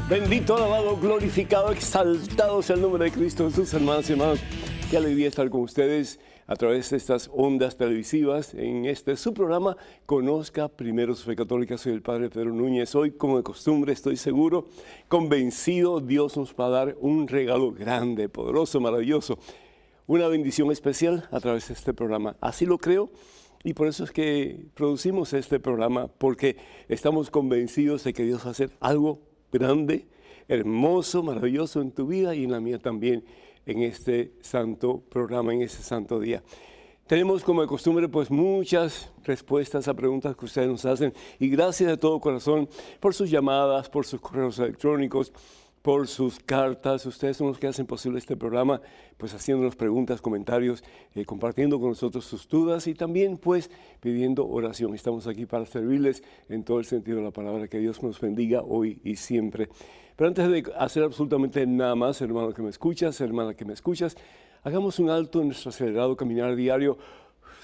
Bendito, alabado, glorificado, exaltado sea el nombre de Cristo Jesús, hermanas y hermanos. Qué alegría estar con ustedes a través de estas ondas televisivas en este su programa Conozca Primero su Fe Católica. Soy el Padre Pedro Núñez. Hoy, como de costumbre, estoy seguro, convencido, Dios nos va a dar un regalo grande, poderoso, maravilloso, una bendición especial a través de este programa. Así lo creo. Y por eso es que producimos este programa, porque estamos convencidos de que Dios va a hacer algo grande, hermoso, maravilloso en tu vida y en la mía también, en este santo programa, en este santo día. Tenemos como de costumbre pues muchas respuestas a preguntas que ustedes nos hacen, y gracias de todo corazón por sus llamadas, por sus correos electrónicos, por sus cartas. Ustedes son los que hacen posible este programa, pues haciéndonos preguntas, comentarios, compartiendo con nosotros sus dudas y también pues pidiendo oración. Estamos aquí para servirles en todo el sentido de la palabra. Que Dios nos bendiga hoy y siempre. Pero antes de hacer absolutamente nada más, hermano que me escuchas, hermana que me escuchas, hagamos un alto en nuestro acelerado caminar diario.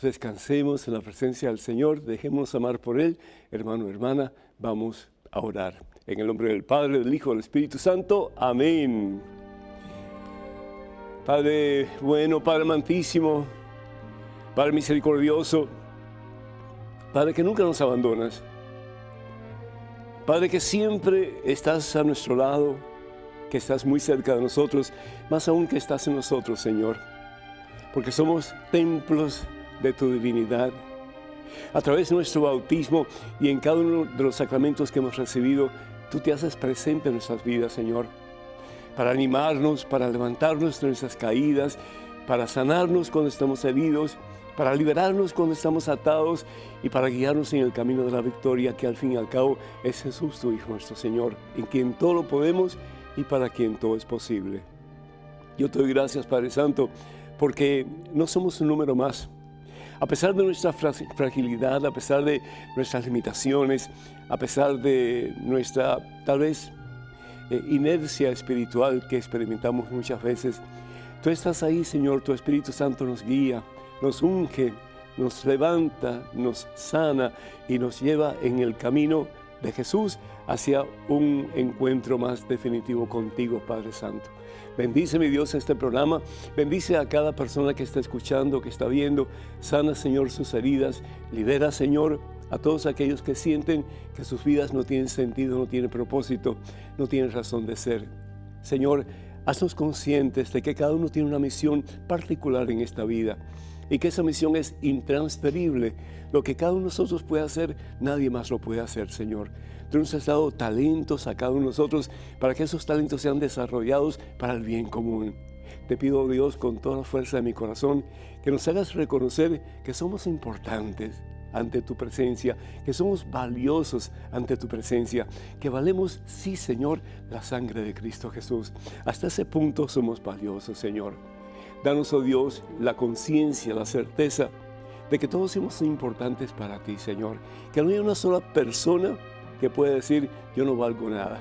Descansemos en la presencia del Señor, dejémonos amar por Él. Hermano, hermana, vamos a orar. En el nombre del Padre, del Hijo, del Espíritu Santo. Amén. Padre bueno, Padre amantísimo, Padre misericordioso, Padre que nunca nos abandonas, Padre que siempre estás a nuestro lado, que estás muy cerca de nosotros, más aún que estás en nosotros, Señor, porque somos templos de tu divinidad. A través de nuestro bautismo y en cada uno de los sacramentos que hemos recibido, tú te haces presente en nuestras vidas, Señor, para animarnos, para levantarnos de nuestras caídas, para sanarnos cuando estamos heridos, para liberarnos cuando estamos atados y para guiarnos en el camino de la victoria, que al fin y al cabo es Jesús, tu Hijo, nuestro Señor, en quien todo lo podemos y para quien todo es posible. Yo te doy gracias, Padre Santo, porque no somos un número más. A pesar de nuestra fragilidad, a pesar de nuestras limitaciones, a pesar de nuestra, tal vez, inercia espiritual que experimentamos muchas veces, tú estás ahí, Señor. Tu Espíritu Santo nos guía, nos unge, nos levanta, nos sana y nos lleva en el camino de Jesús hacia un encuentro más definitivo contigo, Padre Santo. Bendice, mi Dios, este programa. Bendice a cada persona que está escuchando, que está viendo. Sana, Señor, sus heridas. Libera, Señor, a todos aquellos que sienten que sus vidas no tienen sentido, no tienen propósito, no tienen razón de ser. Señor, haznos conscientes de que cada uno tiene una misión particular en esta vida y que esa misión es intransferible. Lo que cada uno de nosotros puede hacer, nadie más lo puede hacer, Señor. Tú nos has dado talentos a cada uno de nosotros para que esos talentos sean desarrollados para el bien común. Te pido, Dios, con toda la fuerza de mi corazón, que nos hagas reconocer que somos importantes ante tu presencia, que somos valiosos ante tu presencia, que valemos, sí, Señor, la sangre de Cristo Jesús. Hasta ese punto somos valiosos, Señor. Danos, oh Dios, la conciencia, la certeza de que todos somos importantes para ti, Señor. Que no hay una sola persona que pueda decir, yo no valgo nada,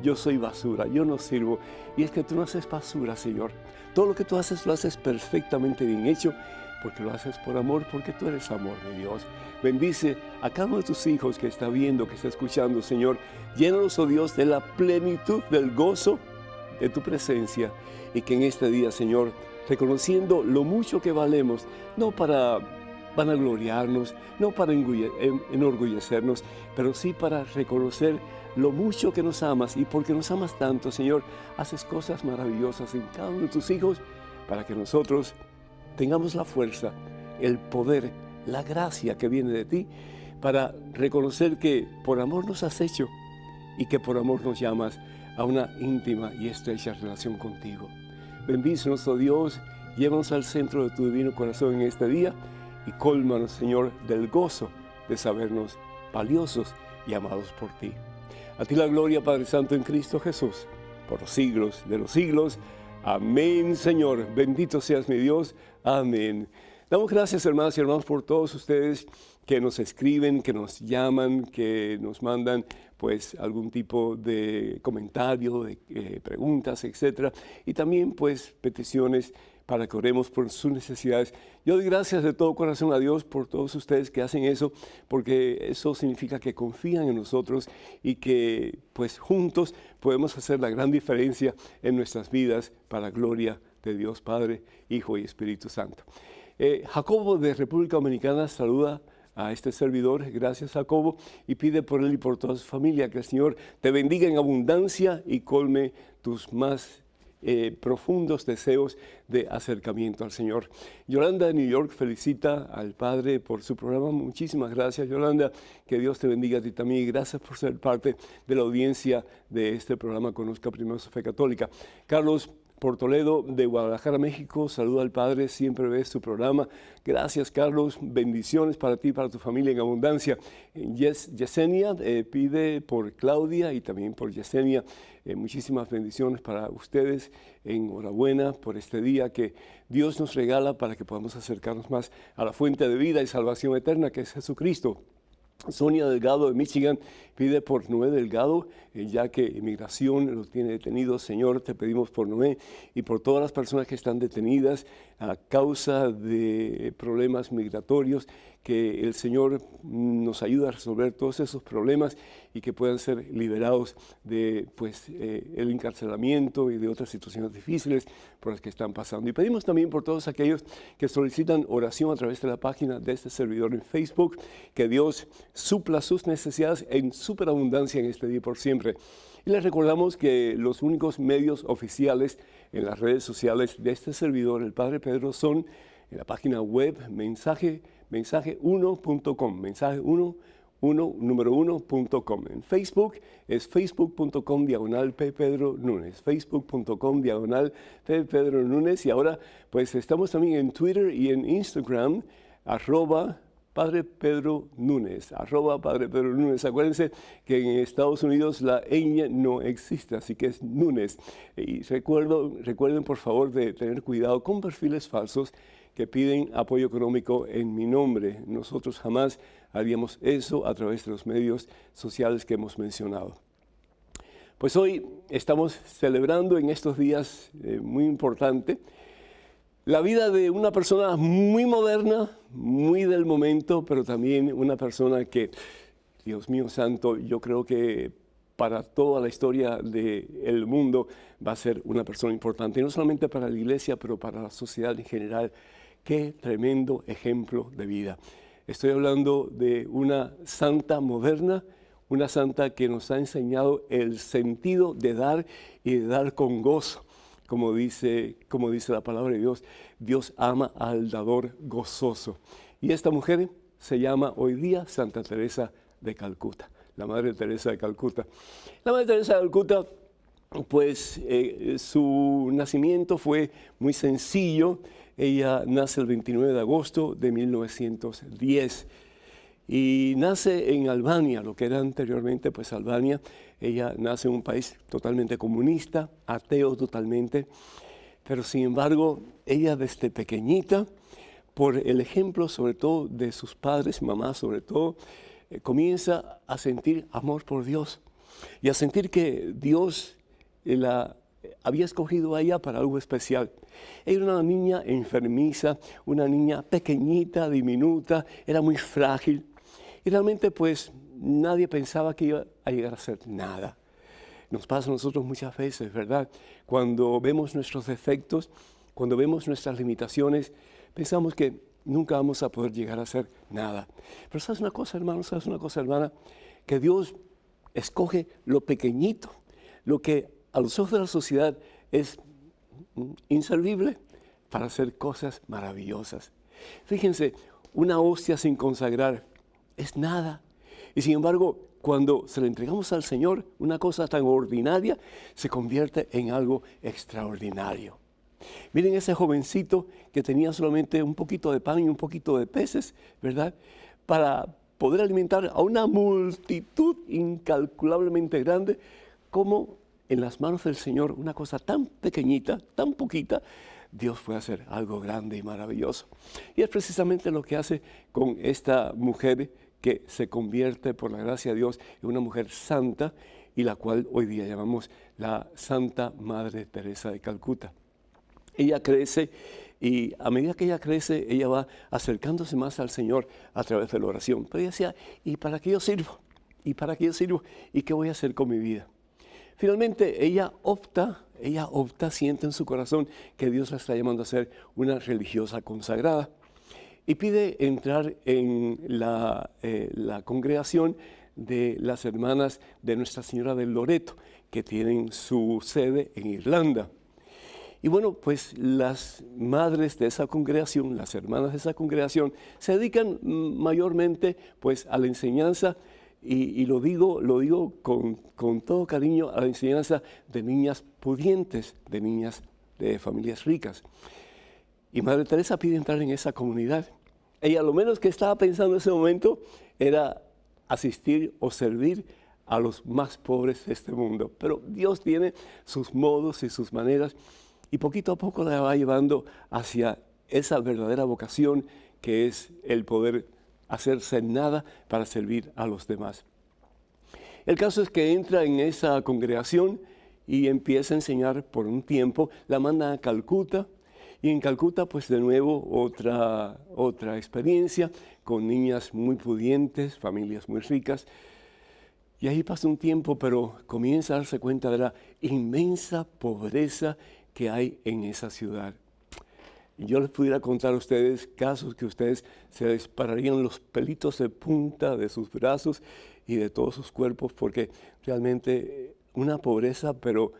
yo soy basura, yo no sirvo. Y es que tú no haces basura, Señor. Todo lo que tú haces lo haces perfectamente bien hecho, porque lo haces por amor, porque tú eres amor, mi Dios. Bendice a cada uno de tus hijos que está viendo, que está escuchando, Señor. Llénalos, oh Dios, de la plenitud del gozo de tu presencia, y que en este día, Señor, reconociendo lo mucho que valemos, no para vanagloriarnos, no para enorgullecernos, pero sí para reconocer lo mucho que nos amas, y porque nos amas tanto, Señor, haces cosas maravillosas en cada uno de tus hijos para que nosotros tengamos la fuerza, el poder, la gracia que viene de ti, para reconocer que por amor nos has hecho y que por amor nos llamas a una íntima y estrecha relación contigo. Bendícenos, oh Dios, llévanos al centro de tu divino corazón en este día y cólmanos, Señor, del gozo de sabernos valiosos y amados por ti. A ti la gloria, Padre Santo, en Cristo Jesús, por los siglos de los siglos. Amén, Señor. Bendito seas, mi Dios. Amén. Damos gracias, hermanas y hermanos, por todos ustedes que nos escriben, que nos llaman, que nos mandan pues algún tipo de comentario, de preguntas, etcétera, y también pues peticiones para que oremos por sus necesidades. Yo doy gracias de todo corazón a Dios por todos ustedes que hacen eso, porque eso significa que confían en nosotros y que pues juntos podemos hacer la gran diferencia en nuestras vidas para la gloria de Dios Padre, Hijo y Espíritu Santo. Jacobo de República Dominicana saluda a este servidor, gracias Jacobo, y pide por él y por toda su familia que el Señor te bendiga en abundancia y colme tus más profundos deseos de acercamiento al Señor. Yolanda de New York felicita al Padre por su programa. Muchísimas gracias, Yolanda. Que Dios te bendiga a ti también y gracias por ser parte de la audiencia de este programa Conozca Primero su Fe Católica. Carlos por Toledo, de Guadalajara, México, saluda al Padre, siempre ves su programa. Gracias, Carlos, bendiciones para ti y para tu familia en abundancia. Yesenia pide por Claudia y también por Yesenia, muchísimas bendiciones para ustedes. Enhorabuena por este día que Dios nos regala para que podamos acercarnos más a la fuente de vida y salvación eterna que es Jesucristo. Sonia Delgado de Michigan pide por Noé Delgado, ya que inmigración lo tiene detenido. Señor, te pedimos por Noé y por todas las personas que están detenidas a causa de problemas migratorios, que el Señor nos ayude a resolver todos esos problemas y que puedan ser liberados de el encarcelamiento y de otras situaciones difíciles por las que están pasando. Y pedimos también por todos aquellos que solicitan oración a través de la página de este servidor en Facebook, que Dios supla sus necesidades en superabundancia en este día y por siempre. Y les recordamos que los únicos medios oficiales en las redes sociales de este servidor, el Padre Pedro, son en la página web mensaje1.com, mensaje1.com. En Facebook es facebook.com/ppedronunes, facebook.com/ppedronunes. Y ahora pues estamos también en Twitter y en Instagram, Padre Pedro Núñez, Padre Pedro Núñez. Acuérdense que en Estados Unidos la ñ no existe, así que es Núñez. Y recuerden por favor de tener cuidado con perfiles falsos que piden apoyo económico en mi nombre. Nosotros jamás haríamos eso a través de los medios sociales que hemos mencionado. Pues hoy estamos celebrando en estos días muy importante la vida de una persona muy moderna, muy del momento, pero también una persona que, Dios mío santo, yo creo que para toda la historia del mundo va a ser una persona importante, y no solamente para la iglesia, pero para la sociedad en general. Qué tremendo ejemplo de vida. Estoy hablando de una santa moderna, una santa que nos ha enseñado el sentido de dar y de dar con gozo. Como dice la palabra de Dios, Dios ama al dador gozoso. Y esta mujer se llama hoy día Santa Teresa de Calcuta, la Madre Teresa de Calcuta. La Madre Teresa de Calcuta, pues su nacimiento fue muy sencillo. Ella nace el 29 de agosto de 1910 y nace en Albania, lo que era anteriormente pues Albania. Ella nace en un país totalmente comunista, ateo totalmente, pero sin embargo ella desde pequeñita, por el ejemplo sobre todo de sus padres, mamá sobre todo, comienza a sentir amor por Dios y a sentir que Dios la había escogido a ella para algo especial. Ella era una niña enfermiza, una niña pequeñita, diminuta, era muy frágil y realmente pues nadie pensaba que iba a llegar a ser nada. Nos pasa a nosotros muchas veces, ¿verdad? Cuando vemos nuestros defectos, cuando vemos nuestras limitaciones, pensamos que nunca vamos a poder llegar a ser nada. Pero ¿sabes una cosa, hermano? ¿Sabes una cosa, hermana? Que Dios escoge lo pequeñito, lo que a los ojos de la sociedad es inservible, para hacer cosas maravillosas. Fíjense, una hostia sin consagrar es nada. Y sin embargo, cuando se le entregamos al Señor, una cosa tan ordinaria se convierte en algo extraordinario. Miren ese jovencito que tenía solamente un poquito de pan y un poquito de peces, ¿verdad? Para poder alimentar a una multitud incalculablemente grande, como en las manos del Señor una cosa tan pequeñita, tan poquita, Dios puede hacer algo grande y maravilloso. Y es precisamente lo que hace con esta mujer que se convierte por la gracia de Dios en una mujer santa y la cual hoy día llamamos la Santa Madre Teresa de Calcuta. Ella crece y a medida que ella crece, ella va acercándose más al Señor a través de la oración. Pero ella decía, ¿y para qué yo sirvo? ¿Y para qué yo sirvo? ¿Y qué voy a hacer con mi vida? Finalmente, ella opta, siente en su corazón que Dios la está llamando a ser una religiosa consagrada y pide entrar en la congregación de las hermanas de Nuestra Señora del Loreto, que tienen su sede en Irlanda. Y bueno, pues las madres de esa congregación, las hermanas de esa congregación, se dedican mayormente pues a la enseñanza, y lo digo con todo cariño, a la enseñanza de niñas pudientes, de niñas de familias ricas. Y Madre Teresa pide entrar en esa comunidad. Ella lo menos que estaba pensando en ese momento era asistir o servir a los más pobres de este mundo. Pero Dios tiene sus modos y sus maneras, y poquito a poco la va llevando hacia esa verdadera vocación que es el poder hacerse nada para servir a los demás. El caso es que entra en esa congregación y empieza a enseñar por un tiempo. La manda a Calcuta, y en Calcuta pues de nuevo otra experiencia con niñas muy pudientes, familias muy ricas. Y ahí pasa un tiempo, pero comienza a darse cuenta de la inmensa pobreza que hay en esa ciudad. Yo les pudiera contar a ustedes casos que ustedes se les pararían los pelitos de punta de sus brazos y de todos sus cuerpos, porque realmente una pobreza, pero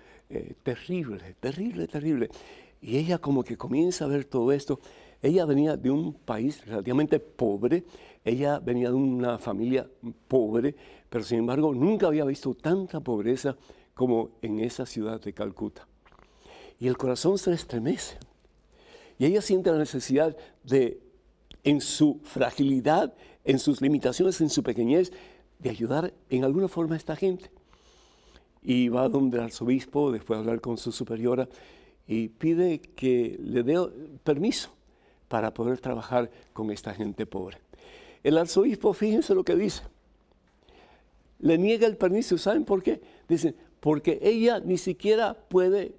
terrible, terrible, terrible. Y ella como que comienza a ver todo esto. Ella venía de un país relativamente pobre, ella venía de una familia pobre, pero sin embargo nunca había visto tanta pobreza como en esa ciudad de Calcuta. Y el corazón se le estremece. Y ella siente la necesidad de, en su fragilidad, en sus limitaciones, en su pequeñez, de ayudar en alguna forma a esta gente. Y va donde el arzobispo, después de hablar con su superiora, y pide que le dé permiso para poder trabajar con esta gente pobre. El arzobispo, fíjense lo que dice, le niega el permiso. ¿Saben por qué? Dicen, porque ella ni siquiera puede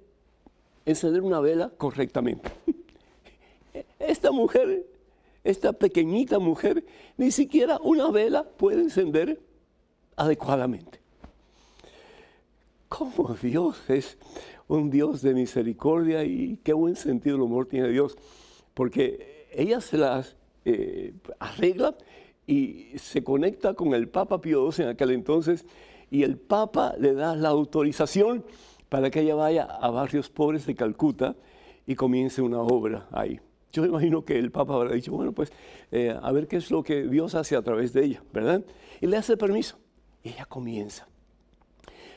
encender una vela correctamente. Esta mujer, esta pequeñita mujer, ni siquiera una vela puede encender adecuadamente. ¿Cómo Dios es un Dios de misericordia? Y qué buen sentido del humor tiene Dios, porque ella se las arregla y se conecta con el Papa Pío XII en aquel entonces, y el Papa le da la autorización para que ella vaya a barrios pobres de Calcuta y comience una obra ahí. Yo me imagino que el Papa habrá dicho, bueno, pues a ver qué es lo que Dios hace a través de ella, ¿verdad? Y le hace permiso. Y ella comienza.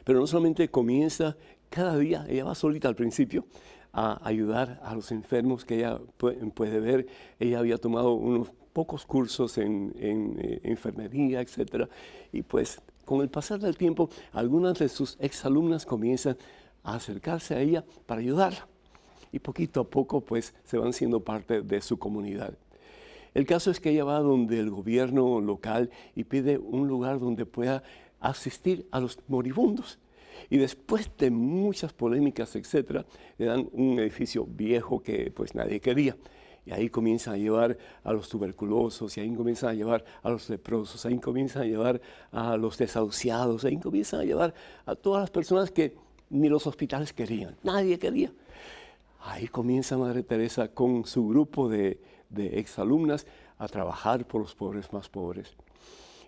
Pero no solamente comienza, cada día, ella va solita al principio a ayudar a los enfermos que ella puede ver. Ella había tomado unos pocos cursos en enfermería, etc. Y pues con el pasar del tiempo, algunas de sus exalumnas comienzan a acercarse a ella para ayudarla. Y poquito a poco pues se van siendo parte de su comunidad. El caso es que ella va donde el gobierno local y pide un lugar donde pueda asistir a los moribundos. Y después de muchas polémicas, etcétera, le dan un edificio viejo que pues nadie quería. Y ahí comienzan a llevar a los tuberculosos, y ahí comienzan a llevar a los leprosos, ahí comienzan a llevar a los desahuciados, ahí comienzan a llevar a todas las personas que ni los hospitales querían, nadie quería. Ahí comienza Madre Teresa con su grupo de exalumnas a trabajar por los pobres más pobres.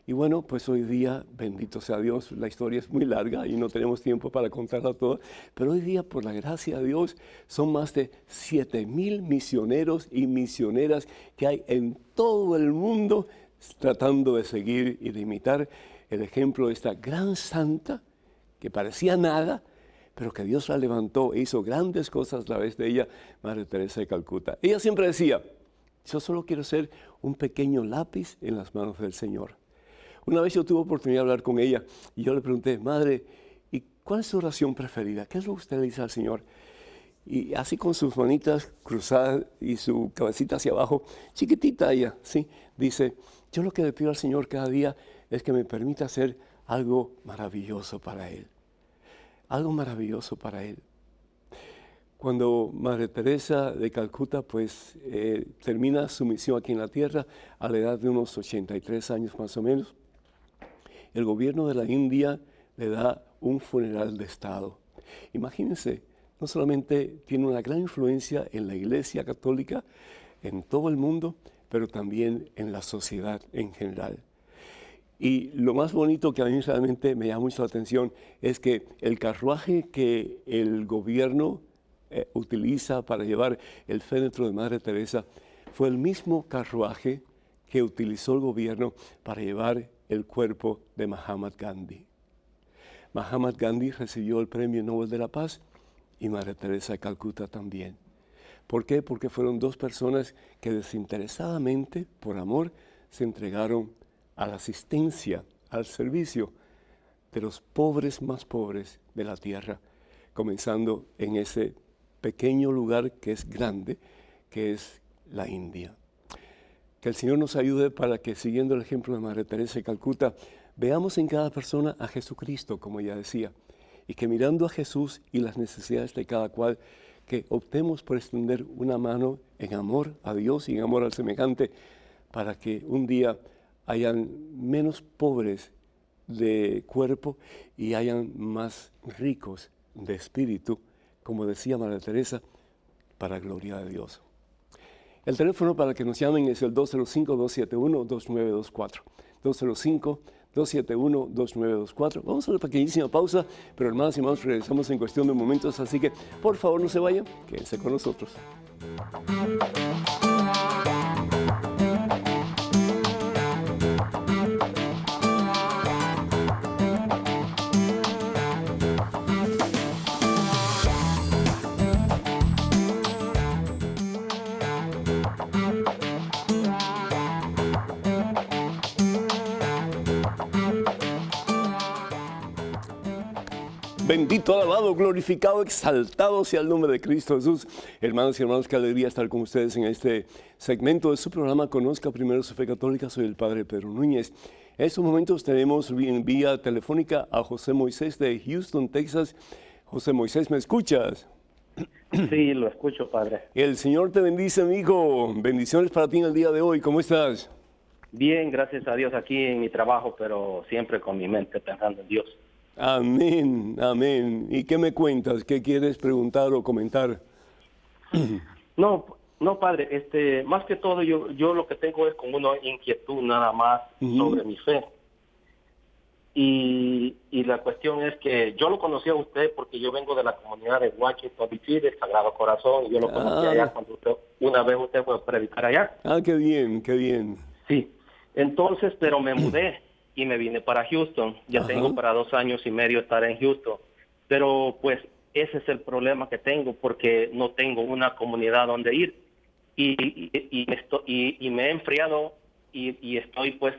Y bueno, pues hoy día, bendito sea Dios, la historia es muy larga y no tenemos tiempo para contarla toda, pero hoy día, por la gracia de Dios, son más de 7,000 misioneros y misioneras que hay en todo el mundo tratando de seguir y de imitar el ejemplo de esta gran santa que parecía nada, pero que Dios la levantó e hizo grandes cosas a través de ella, Madre Teresa de Calcuta. Ella siempre decía, yo solo quiero ser un pequeño lápiz en las manos del Señor. Una vez yo tuve oportunidad de hablar con ella y yo le pregunté, Madre, ¿y cuál es su oración preferida? ¿Qué es lo que usted le dice al Señor? y así con sus manitas cruzadas y su cabecita hacia abajo, chiquitita ella, ¿sí? Dice, yo lo que le pido al Señor cada día es que me permita hacer algo maravilloso para Él. Algo maravilloso para Él. Cuando Madre Teresa de Calcuta pues termina su misión aquí en la tierra a la edad de unos 83 años más o menos, el gobierno de la India le da un funeral de Estado. Imagínense, no solamente tiene una gran influencia en la Iglesia Católica, en todo el mundo, pero también en la sociedad en general. Y lo más bonito que a mí realmente me llama mucho la atención es que el carruaje que el gobierno utiliza para llevar el féretro de Madre Teresa fue el mismo carruaje que utilizó el gobierno para llevar el cuerpo de Mahatma Gandhi. Mahatma Gandhi recibió el Premio Nobel de la Paz y Madre Teresa de Calcuta también. ¿Por qué? Porque fueron dos personas que desinteresadamente, por amor, se entregaron a la asistencia, al servicio de los pobres más pobres de la tierra, comenzando en ese pequeño lugar que es grande, que es la India. Que el Señor nos ayude para que, siguiendo el ejemplo de Madre Teresa de Calcuta, veamos en cada persona a Jesucristo, como ella decía, y que mirando a Jesús y las necesidades de cada cual, que optemos por extender una mano en amor a Dios y en amor al semejante, para que un día hayan menos pobres de cuerpo y hayan más ricos de espíritu, como decía Madre Teresa, para gloria de Dios. El teléfono para que nos llamen es el 205-271-2924. 205-271-2924. Vamos a una pequeñísima pausa, pero hermanas y hermanos, regresamos en cuestión de momentos, así que por favor no se vayan, quédense con nosotros. Bendito, alabado, glorificado, exaltado sea el nombre de Cristo Jesús. Hermanos y hermanos, qué alegría estar con ustedes en este segmento de su programa Conozca Primero su Fe Católica. Soy el Padre Pedro Núñez. En estos momentos tenemos en vía telefónica a José Moisés de Houston, Texas. José Moisés, ¿me escuchas? Sí, lo escucho, Padre. El Señor te bendice, amigo. Bendiciones para ti en el día de hoy. ¿Cómo estás? Bien, gracias a Dios aquí en mi trabajo, pero siempre con mi mente pensando en Dios. Amén, amén. ¿Y qué me cuentas? ¿Qué quieres preguntar o comentar? No, Padre, más que todo yo lo que tengo es como una inquietud nada más sobre mi fe. Y la cuestión es que yo lo conocí a usted porque yo vengo de la comunidad de Washington, D.C., del Sagrado Corazón, y yo lo conocí allá cuando una vez usted fue a predicar allá. Qué bien, qué bien. Sí, entonces, pero me mudé y me vine para Houston. Ya tengo para 2 años y medio estar en Houston. Pero pues ese es el problema que tengo porque no tengo una comunidad donde ir. Y me he enfriado y estoy pues,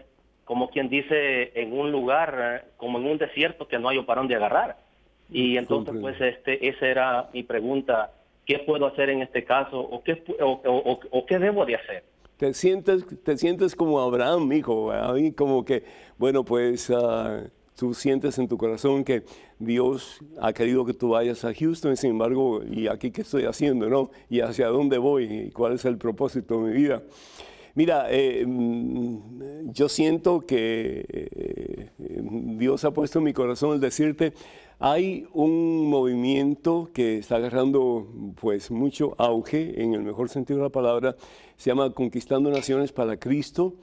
como quien dice, en un lugar, como en un desierto que no hay para dónde agarrar. Y entonces pues esa era mi pregunta. ¿Qué puedo hacer en este caso? ¿O qué debo de hacer? Te sientes como Abraham, hijo, ahí como que, bueno, pues tú sientes en tu corazón que Dios ha querido que tú vayas a Houston, sin embargo, ¿y aquí qué estoy haciendo, no? ¿Y hacia dónde voy? ¿Y cuál es el propósito de mi vida? Mira, yo siento que Dios ha puesto en mi corazón el decirte, hay un movimiento que está agarrando pues mucho auge, en el mejor sentido de la palabra, se llama Conquistando Naciones para Cristo.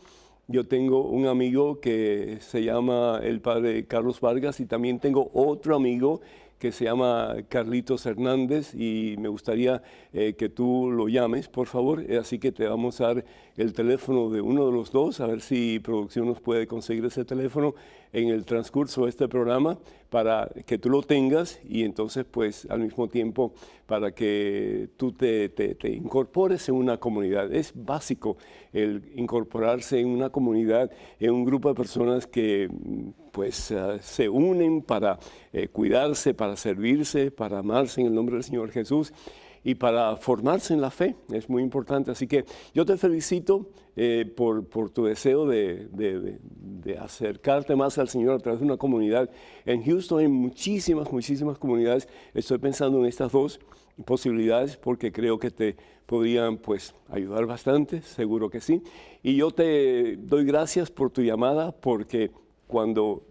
Yo tengo un amigo que se llama el padre Carlos Vargas y también tengo otro amigo que se llama Carlitos Hernández y me gustaría que tú lo llames, por favor. Así que te vamos a dar el teléfono de uno de los dos, a ver si producción nos puede conseguir ese teléfono en el transcurso de este programa para que tú lo tengas y entonces pues al mismo tiempo para que tú te incorpores en una comunidad. Es básico el incorporarse en una comunidad, en un grupo de personas que pues se unen para cuidarse, para servirse, para amarse en el nombre del Señor Jesús. y para formarse en la fe. Es muy importante. Así que yo te felicito por tu deseo de acercarte más al Señor a través de una comunidad. En Houston hay muchísimas comunidades. Estoy pensando en estas dos posibilidades porque creo que te podrían pues ayudar bastante, seguro que sí. Y yo te doy gracias por tu llamada, porque cuando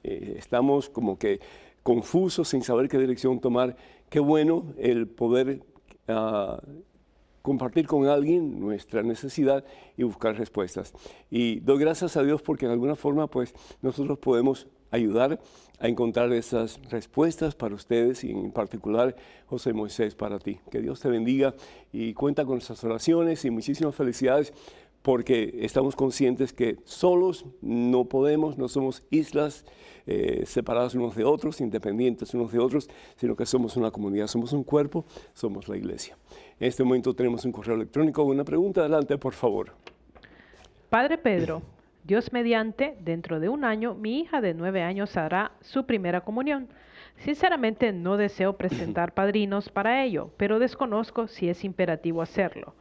estamos como que confusos sin saber qué dirección tomar, qué bueno el poder compartir con alguien nuestra necesidad y buscar respuestas. Y doy gracias a Dios porque en alguna forma pues nosotros podemos ayudar a encontrar esas respuestas para ustedes y en particular, José Moisés, para ti. Que Dios te bendiga y cuenta con nuestras oraciones y muchísimas felicidades, porque estamos conscientes que solos no podemos, no somos islas separadas unos de otros, independientes unos de otros, sino que somos una comunidad, somos un cuerpo, somos la iglesia. En este momento tenemos un correo electrónico. Una pregunta, adelante, por favor. Padre Pedro, Dios mediante, dentro de un año, mi hija de 9 años hará su primera comunión. Sinceramente no deseo presentar padrinos para ello, pero desconozco si es imperativo hacerlo.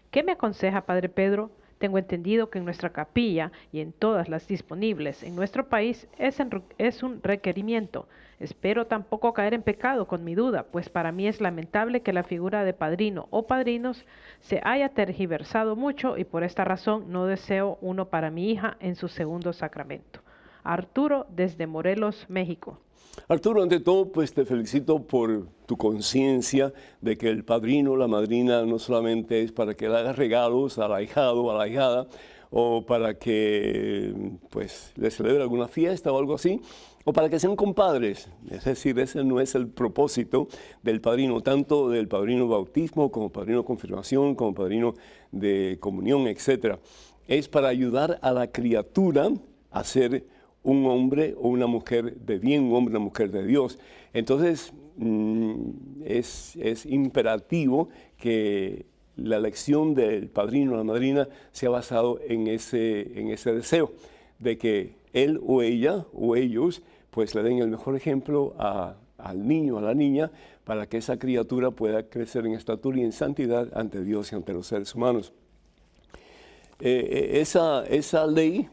¿Qué me aconseja, Padre Pedro? Tengo entendido que en nuestra capilla y en todas las disponibles en nuestro país es un requerimiento. Espero tampoco caer en pecado con mi duda, pues para mí es lamentable que la figura de padrino o padrinos se haya tergiversado mucho y por esta razón no deseo uno para mi hija en su segundo sacramento. Arturo, desde Morelos, México. Arturo, ante todo, pues te felicito por tu conciencia de que el padrino, la madrina, no solamente es para que le haga regalos al ahijado o a la ahijada, o para que pues le celebre alguna fiesta o algo así, o para que sean compadres. Es decir, ese no es el propósito del padrino, tanto del padrino bautismo como padrino confirmación, como padrino de comunión, etc. Es para ayudar a la criatura a ser un hombre o una mujer de bien, un hombre o una mujer de Dios. Entonces, es imperativo que la elección del padrino o la madrina sea basado en ese deseo de que él o ella o ellos pues le den el mejor ejemplo al niño, a la niña, para que esa criatura pueda crecer en estatura y en santidad ante Dios y ante los seres humanos. Esa ley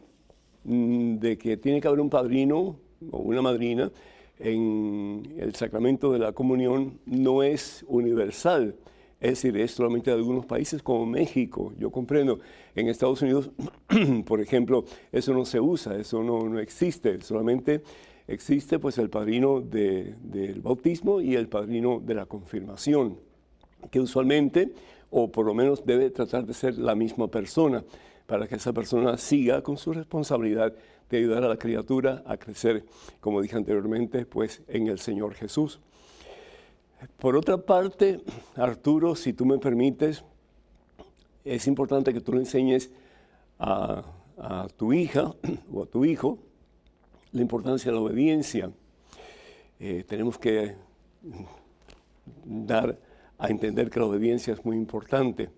de que tiene que haber un padrino o una madrina en el sacramento de la comunión no es universal, es decir, es solamente de algunos países como México. Yo comprendo, en Estados Unidos, por ejemplo, eso no se usa, eso no existe, solamente existe pues el padrino del bautismo y el padrino de la confirmación, que usualmente, o por lo menos debe tratar de ser la misma persona, para que esa persona siga con su responsabilidad de ayudar a la criatura a crecer, como dije anteriormente, pues en el Señor Jesús. Por otra parte, Arturo, si tú me permites, es importante que tú le enseñes a tu hija o a tu hijo la importancia de la obediencia. Tenemos que dar a entender que la obediencia es muy importante.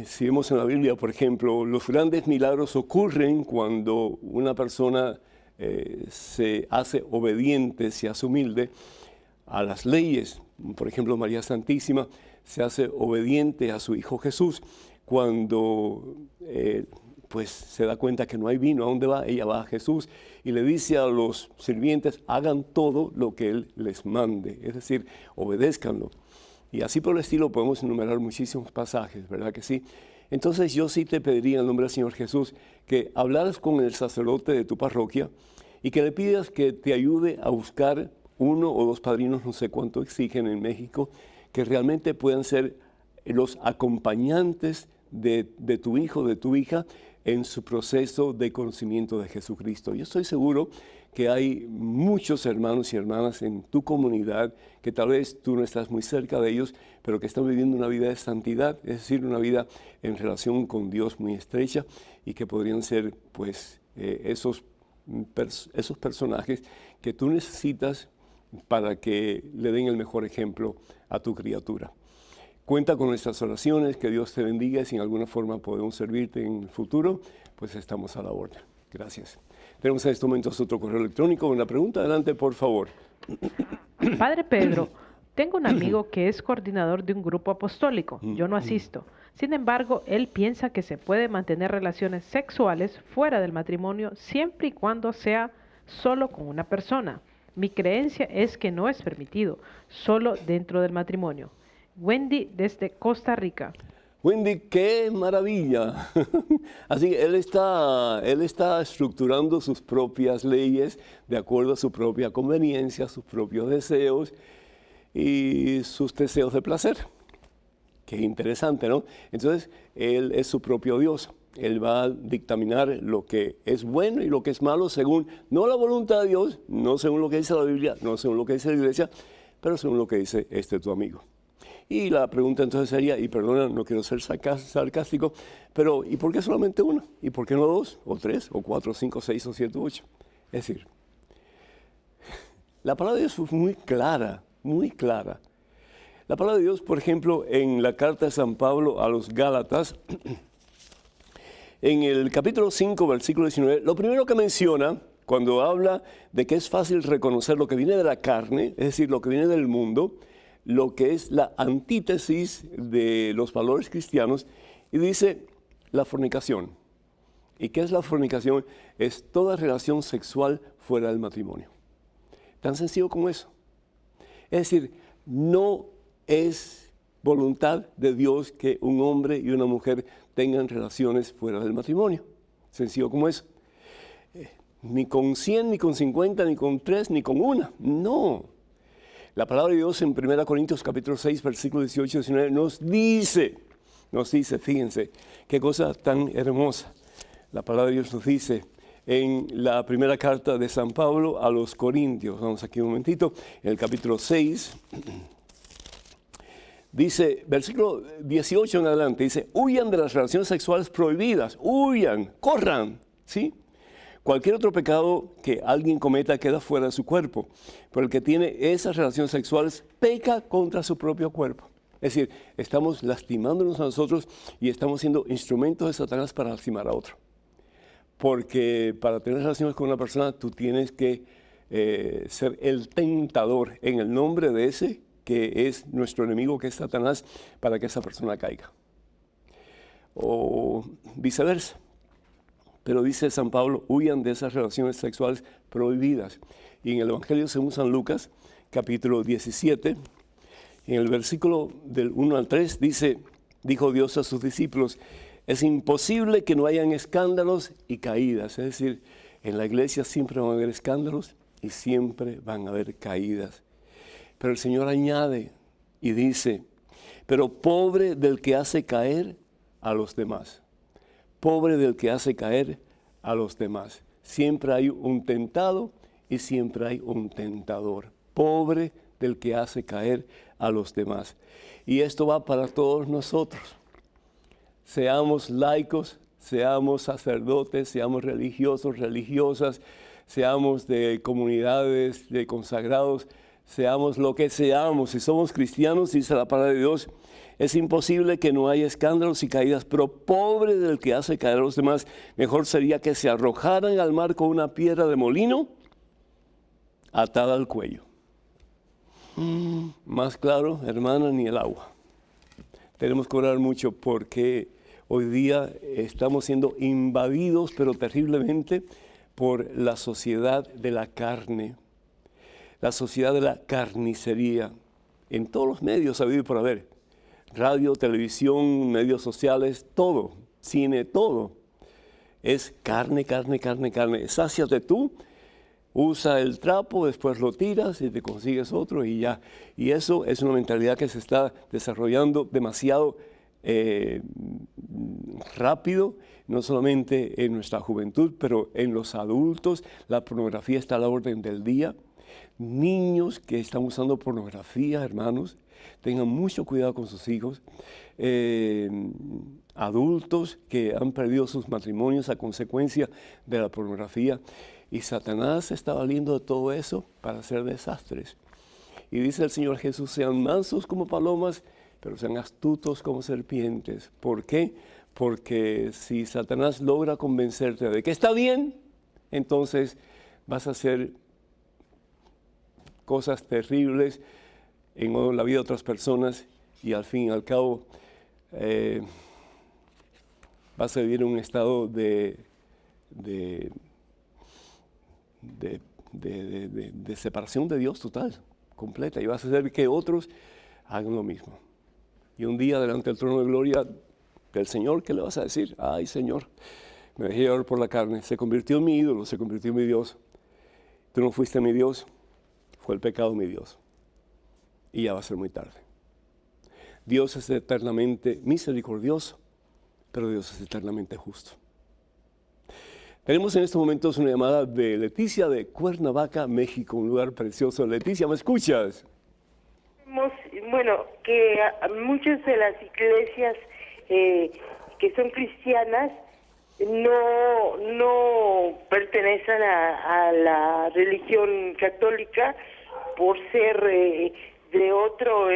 Si vemos en la Biblia, por ejemplo, los grandes milagros ocurren cuando una persona se hace obediente, se hace humilde a las leyes. Por ejemplo, María Santísima se hace obediente a su Hijo Jesús cuando pues se da cuenta que no hay vino. ¿A dónde va? Ella va a Jesús y le dice a los sirvientes, hagan todo lo que Él les mande, es decir, obedézcanlo. Y así por el estilo podemos enumerar muchísimos pasajes, ¿verdad que sí? Entonces yo sí te pediría en el nombre del Señor Jesús que hablaras con el sacerdote de tu parroquia y que le pidas que te ayude a buscar 1 o 2 padrinos, no sé cuánto exigen en México, que realmente puedan ser los acompañantes de tu hijo, de tu hija, en su proceso de conocimiento de Jesucristo. Yo estoy seguro que hay muchos hermanos y hermanas en tu comunidad que tal vez tú no estás muy cerca de ellos, pero que están viviendo una vida de santidad, es decir, una vida en relación con Dios muy estrecha y que podrían ser pues esos personajes que tú necesitas para que le den el mejor ejemplo a tu criatura. Cuenta con nuestras oraciones, que Dios te bendiga. Si en alguna forma podemos servirte en el futuro, pues estamos a la orden. Gracias. Tenemos en estos momentos otro correo electrónico. Una pregunta, adelante, por favor. Padre Pedro, Tengo un amigo que es coordinador de un grupo apostólico. Yo no asisto. Sin embargo, él piensa que se puede mantener relaciones sexuales fuera del matrimonio siempre y cuando sea solo con una persona. Mi creencia es que no es permitido, solo dentro del matrimonio. Wendy desde Costa Rica. Wendy, qué maravilla. Así que él está estructurando sus propias leyes de acuerdo a su propia conveniencia, sus propios deseos y sus deseos de placer. Qué interesante, ¿no? Entonces, él es su propio Dios. Él va a dictaminar lo que es bueno y lo que es malo según, no la voluntad de Dios, no según lo que dice la Biblia, no según lo que dice la iglesia, pero según lo que dice tu amigo. Y la pregunta entonces sería, y perdona, no quiero ser sarcástico, pero ¿y por qué solamente uno? ¿Y por qué no dos, o tres, o cuatro, cinco, seis, o siete, ocho? Es decir, la palabra de Dios es muy clara, muy clara. La palabra de Dios, por ejemplo, en la carta de San Pablo a los Gálatas, en el capítulo 5, versículo 19, lo primero que menciona, cuando habla de que es fácil reconocer lo que viene de la carne, es decir, lo que viene del mundo, lo que es la antítesis de los valores cristianos, y dice la fornicación. ¿Y qué es la fornicación? Es toda relación sexual fuera del matrimonio. Tan sencillo como eso. Es decir, no es voluntad de Dios que un hombre y una mujer tengan relaciones fuera del matrimonio. Sencillo como eso. Ni con 100, ni con 50, ni con 3, ni con una. No. La palabra de Dios en 1 Corintios capítulo 6, versículo 18 y 19 nos dice, fíjense, qué cosa tan hermosa. La palabra de Dios nos dice en la primera carta de San Pablo a los Corintios, vamos aquí un momentito, en el capítulo 6, dice, versículo 18 en adelante, dice, huyan de las relaciones sexuales prohibidas, huyan, corran, ¿sí? Cualquier otro pecado que alguien cometa queda fuera de su cuerpo, pero el que tiene esas relaciones sexuales peca contra su propio cuerpo. Es decir, estamos lastimándonos a nosotros y estamos siendo instrumentos de Satanás para lastimar a otro. Porque para tener relaciones con una persona tú tienes que ser el tentador en el nombre de ese que es nuestro enemigo, que es Satanás, para que esa persona caiga. O viceversa. Pero dice San Pablo, huyan de esas relaciones sexuales prohibidas. Y en el Evangelio según San Lucas, capítulo 17, en el versículo del 1 al 3, dice, dijo Dios a sus discípulos, es imposible que no hayan escándalos y caídas. Es decir, en la iglesia siempre van a haber escándalos y siempre van a haber caídas. Pero el Señor añade y dice, pero pobre del que hace caer a los demás. Pobre del que hace caer a los demás. Siempre hay un tentado y siempre hay un tentador. Pobre del que hace caer a los demás. Y esto va para todos nosotros. Seamos laicos, seamos sacerdotes, seamos religiosos, religiosas, seamos de comunidades, de consagrados, seamos lo que seamos. Si somos cristianos, dice la palabra de Dios, es imposible que no haya escándalos y caídas, pero pobre del que hace caer a los demás, mejor sería que se arrojaran al mar con una piedra de molino atada al cuello. Más claro, hermana, ni el agua. Tenemos que orar mucho porque hoy día estamos siendo invadidos, pero terriblemente, por la sociedad de la carne, la sociedad de la carnicería, en todos los medios habido y por haber. Radio, televisión, medios sociales, todo, cine, todo. Es carne, carne, carne, carne. Sáciate tú, usa el trapo, después lo tiras y te consigues otro y ya. Y eso es una mentalidad que se está desarrollando demasiado rápido, no solamente en nuestra juventud, pero en los adultos. La pornografía está a la orden del día. Niños que están usando pornografía, hermanos, tengan mucho cuidado con sus hijos. Adultos que han perdido sus matrimonios a consecuencia de la pornografía. Y Satanás está valiendo de todo eso para hacer desastres. Y dice el Señor Jesús, sean mansos como palomas, pero sean astutos como serpientes. ¿Por qué? Porque si Satanás logra convencerte de que está bien, entonces vas a hacer cosas terribles en la vida de otras personas y al fin y al cabo vas a vivir en un estado de separación de Dios total, completa, y vas a hacer que otros hagan lo mismo. Y un día delante del trono de gloria del Señor, ¿qué le vas a decir? Ay, Señor, me dejé llevar por la carne, se convirtió en mi ídolo, se convirtió en mi Dios. Tú no fuiste mi Dios, fue el pecado mi Dios. Y ya va a ser muy tarde. Dios es eternamente misericordioso, pero Dios es eternamente justo. Tenemos en estos momentos una llamada de Leticia de Cuernavaca, México, un lugar precioso. Leticia, ¿me escuchas? Bueno, que muchas de las iglesias que son cristianas no pertenecen a la religión católica por ser de otro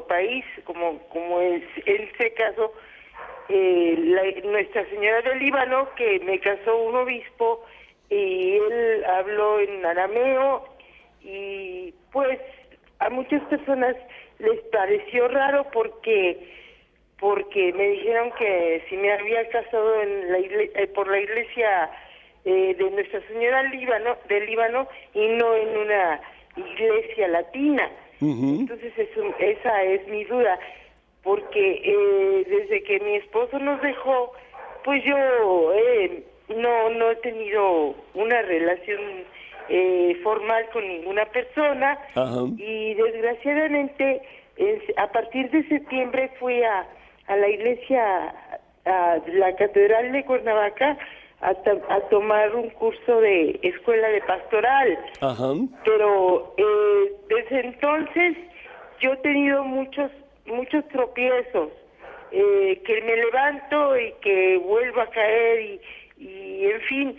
país, como es en este caso Nuestra Señora del Líbano, que me casó un obispo y él habló en arameo, y pues a muchas personas les pareció raro porque me dijeron que si me había casado por la iglesia de Nuestra Señora del Líbano y no en una iglesia latina. Entonces esa es mi duda, porque desde que mi esposo nos dejó, pues yo no he tenido una relación formal con ninguna persona. Ajá. Y desgraciadamente a partir de septiembre fui a la iglesia, a la Catedral de Cuernavaca, a tomar un curso de escuela de pastoral. Ajá. Pero desde entonces yo he tenido muchos tropiezos, que me levanto y que vuelvo a caer y en fin,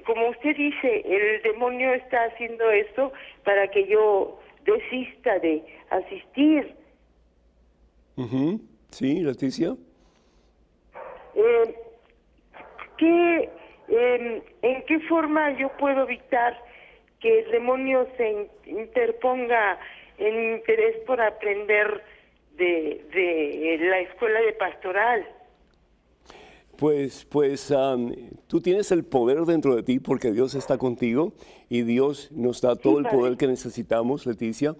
como usted dice, el demonio está haciendo esto para que yo desista de asistir. Sí, Leticia. ¿En qué forma yo puedo evitar que el demonio se interponga en mi interés por aprender de la escuela de pastoral? Pues tú tienes el poder dentro de ti porque Dios está contigo y Dios nos da todo el poder que necesitamos, Leticia,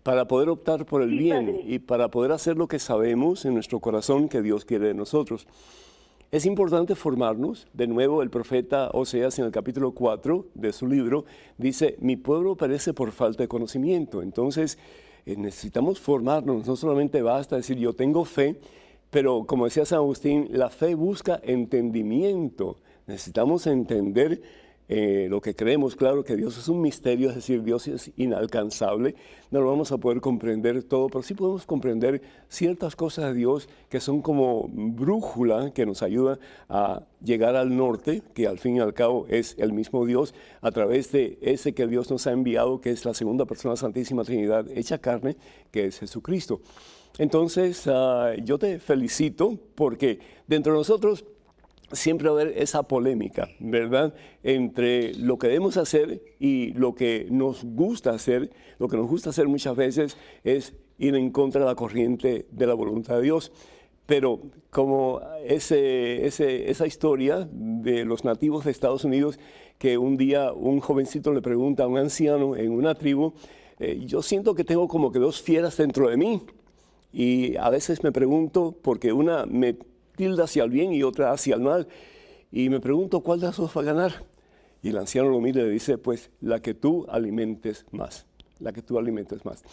para poder optar por el bien, padre, y para poder hacer lo que sabemos en nuestro corazón que Dios quiere de nosotros. Es importante formarnos. De nuevo, el profeta Oseas en el capítulo 4 de su libro dice, mi pueblo perece por falta de conocimiento. Entonces, necesitamos formarnos. No solamente basta decir yo tengo fe, pero como decía San Agustín, la fe busca entendimiento. Necesitamos entender lo que creemos. Claro que Dios es un misterio, es decir, Dios es inalcanzable. No lo vamos a poder comprender todo, pero sí podemos comprender ciertas cosas de Dios que son como brújula que nos ayuda a llegar al norte, que al fin y al cabo es el mismo Dios, a través de ese que Dios nos ha enviado, que es la segunda persona de la Santísima Trinidad hecha carne, que es Jesucristo. Entonces, yo te felicito porque dentro de nosotros siempre va a haber esa polémica, ¿verdad?, entre lo que debemos hacer y lo que nos gusta hacer. Lo que nos gusta hacer muchas veces es ir en contra de la corriente de la voluntad de Dios. Pero como esa historia de los nativos de Estados Unidos, que un día un jovencito le pregunta a un anciano en una tribu, yo siento que tengo como que dos fieras dentro de mí. Y a veces me pregunto, porque una me tilda hacia el bien y otra hacia el mal, y me pregunto cuál de las dos va a ganar. Y el anciano lo mira y le dice, pues la que tú alimentes más, la que tú alimentes más.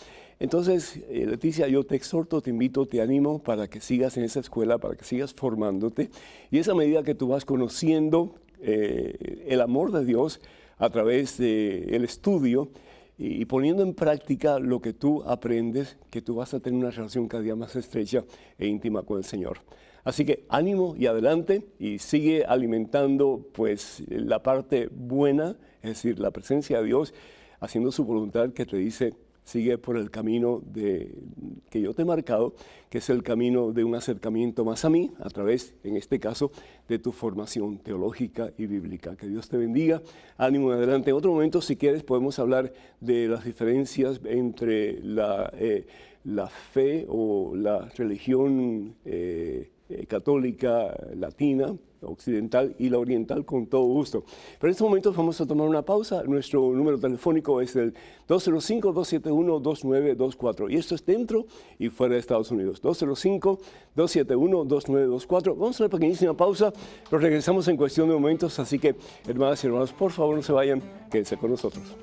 Entonces, Leticia, yo te exhorto, te invito, te animo para que sigas en esa escuela, para que sigas formándote, y esa medida que tú vas conociendo el amor de Dios a través del estudio, y poniendo en práctica lo que tú aprendes, que tú vas a tener una relación cada día más estrecha e íntima con el Señor. Así que ánimo y adelante, y sigue alimentando pues la parte buena, es decir, la presencia de Dios, haciendo su voluntad que te dice, sigue por el camino que yo te he marcado, que es el camino de un acercamiento más a mí, a través, en este caso, de tu formación teológica y bíblica. Que Dios te bendiga. Ánimo, adelante. En otro momento, si quieres, podemos hablar de las diferencias entre la fe o la religión católica latina, occidental y la oriental, con todo gusto. Pero en estos momentos vamos a tomar una pausa. Nuestro número telefónico es el 205-271-2924 y esto es dentro y fuera de Estados Unidos. 205-271-2924. Vamos a una pequeñísima pausa, pero regresamos en cuestión de momentos, así que hermanas y hermanos, por favor no se vayan, quédense con nosotros.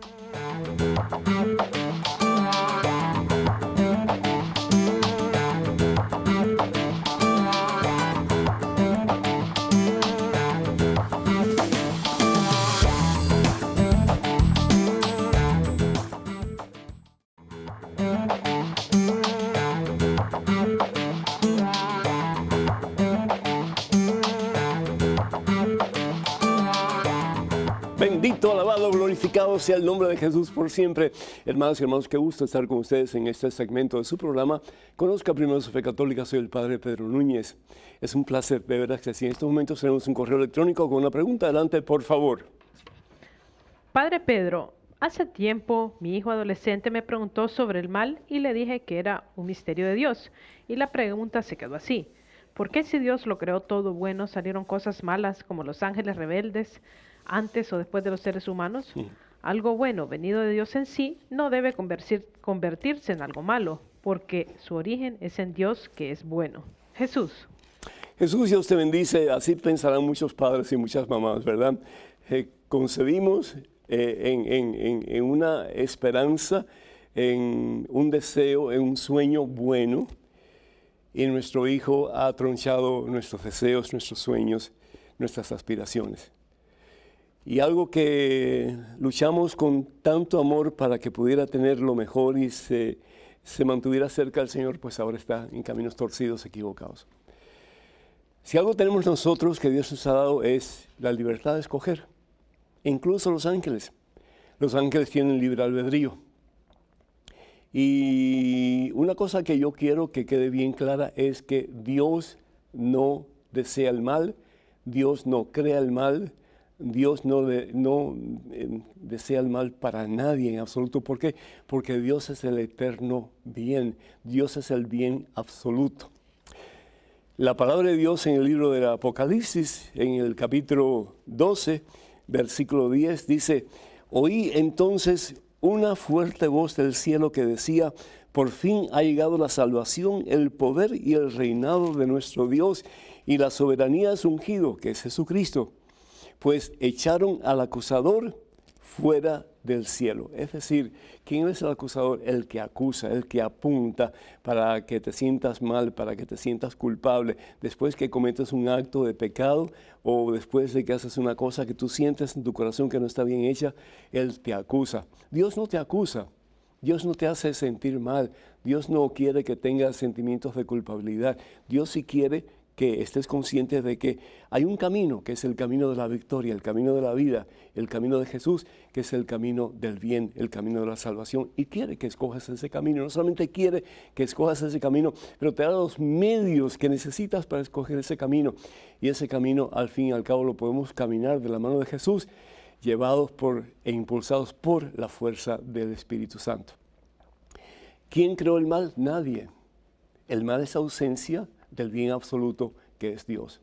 Bendito, alabado, glorificado sea el nombre de Jesús por siempre. Hermanos y hermanos, qué gusto estar con ustedes en este segmento de su programa. Conozca primero su fe católica, soy el Padre Pedro Núñez. Es un placer, de verdad que sí. En estos momentos tenemos un correo electrónico con una pregunta. Adelante, por favor. Padre Pedro, hace tiempo mi hijo adolescente me preguntó sobre el mal y le dije que era un misterio de Dios. Y la pregunta se quedó así. ¿Por qué si Dios lo creó todo bueno, salieron cosas malas como los ángeles rebeldes antes o después de los seres humanos? Algo bueno venido de Dios en sí no debe convertirse en algo malo, porque su origen es en Dios, que es bueno. Jesús. Jesús, Dios te bendice. Así pensarán muchos padres y muchas mamás, ¿verdad? Concebimos en una esperanza, en un deseo, en un sueño bueno, y nuestro hijo ha tronchado nuestros deseos, nuestros sueños, nuestras aspiraciones. Y algo que luchamos con tanto amor para que pudiera tener lo mejor y se mantuviera cerca del Señor, pues ahora está en caminos torcidos, equivocados. Si algo tenemos nosotros que Dios nos ha dado es la libertad de escoger. Incluso los ángeles. Los ángeles tienen libre albedrío. Y una cosa que yo quiero que quede bien clara es que Dios no desea el mal, Dios no crea el mal, Dios no desea el mal para nadie en absoluto. ¿Por qué? Porque Dios es el eterno bien, Dios es el bien absoluto. La palabra de Dios en el libro del Apocalipsis, en el capítulo 12, versículo 10, dice: oí entonces una fuerte voz del cielo que decía: por fin ha llegado la salvación, el poder y el reinado de nuestro Dios y la soberanía de su ungido, que es Jesucristo, pues echaron al acusador fuera del cielo. Es decir, ¿quién es el acusador? El que acusa, el que apunta para que te sientas mal, para que te sientas culpable. Después que cometes un acto de pecado o después de que haces una cosa que tú sientes en tu corazón que no está bien hecha, Él te acusa. Dios no te acusa, Dios no te hace sentir mal, Dios no quiere que tengas sentimientos de culpabilidad. Dios sí quiere que estés consciente de que hay un camino, que es el camino de la victoria, el camino de la vida, el camino de Jesús, que es el camino del bien, el camino de la salvación, y quiere que escojas ese camino. No solamente quiere que escojas ese camino, pero te da los medios que necesitas para escoger ese camino, y ese camino, al fin y al cabo, lo podemos caminar de la mano de Jesús, llevados e impulsados por la fuerza del Espíritu Santo. ¿Quién creó el mal? Nadie. El mal es ausencia del bien absoluto que es Dios.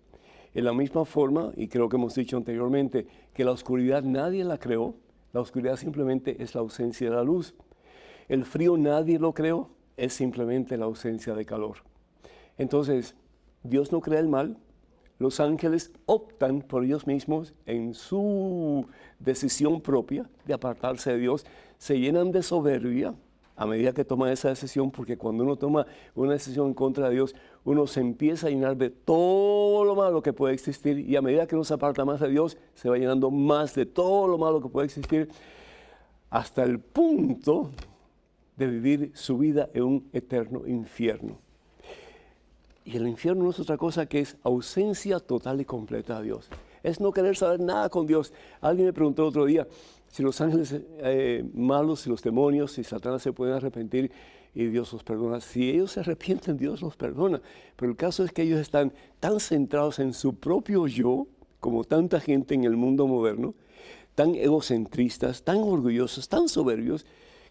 En la misma forma, y creo que hemos dicho anteriormente, que la oscuridad nadie la creó, la oscuridad simplemente es la ausencia de la luz. El frío nadie lo creó, es simplemente la ausencia de calor. Entonces, Dios no crea el mal, los ángeles optan por ellos mismos en su decisión propia de apartarse de Dios, se llenan de soberbia a medida que toma esa decisión, porque cuando uno toma una decisión en contra de Dios, uno se empieza a llenar de todo lo malo que puede existir, y a medida que uno se aparta más de Dios, se va llenando más de todo lo malo que puede existir, hasta el punto de vivir su vida en un eterno infierno. Y el infierno no es otra cosa que es ausencia total y completa de Dios. es no querer saber nada con Dios. Alguien me preguntó el otro día si los ángeles malos, si los demonios, si Satanás se pueden arrepentir y Dios los perdona. Si ellos se arrepienten, Dios los perdona. Pero el caso es que ellos están tan centrados en su propio yo, como tanta gente en el mundo moderno, tan egocentristas, tan orgullosos, tan soberbios,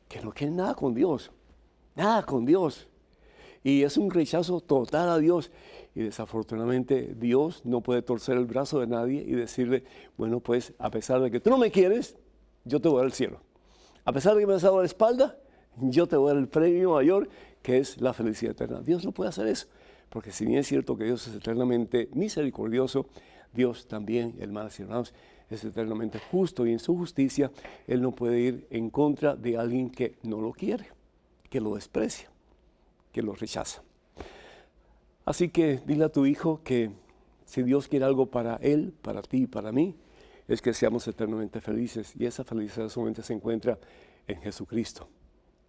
que no quieren nada con Dios. Nada con Dios. Y es un rechazo total a Dios. Y desafortunadamente Dios no puede torcer el brazo de nadie y decirle, bueno, pues a pesar de que tú no me quieres, yo te voy a dar el cielo. A pesar de que me has dado la espalda, yo te voy a dar el premio mayor, que es la felicidad eterna. Dios no puede hacer eso, porque si bien es cierto que Dios es eternamente misericordioso, Dios también, hermanas y hermanos, es eternamente justo, y en su justicia Él no puede ir en contra de alguien que no lo quiere, que lo desprecia, que lo rechaza. Así que dile a tu hijo que si Dios quiere algo para él, para ti, para mí, es que seamos eternamente felices, y esa felicidad solamente se encuentra en Jesucristo.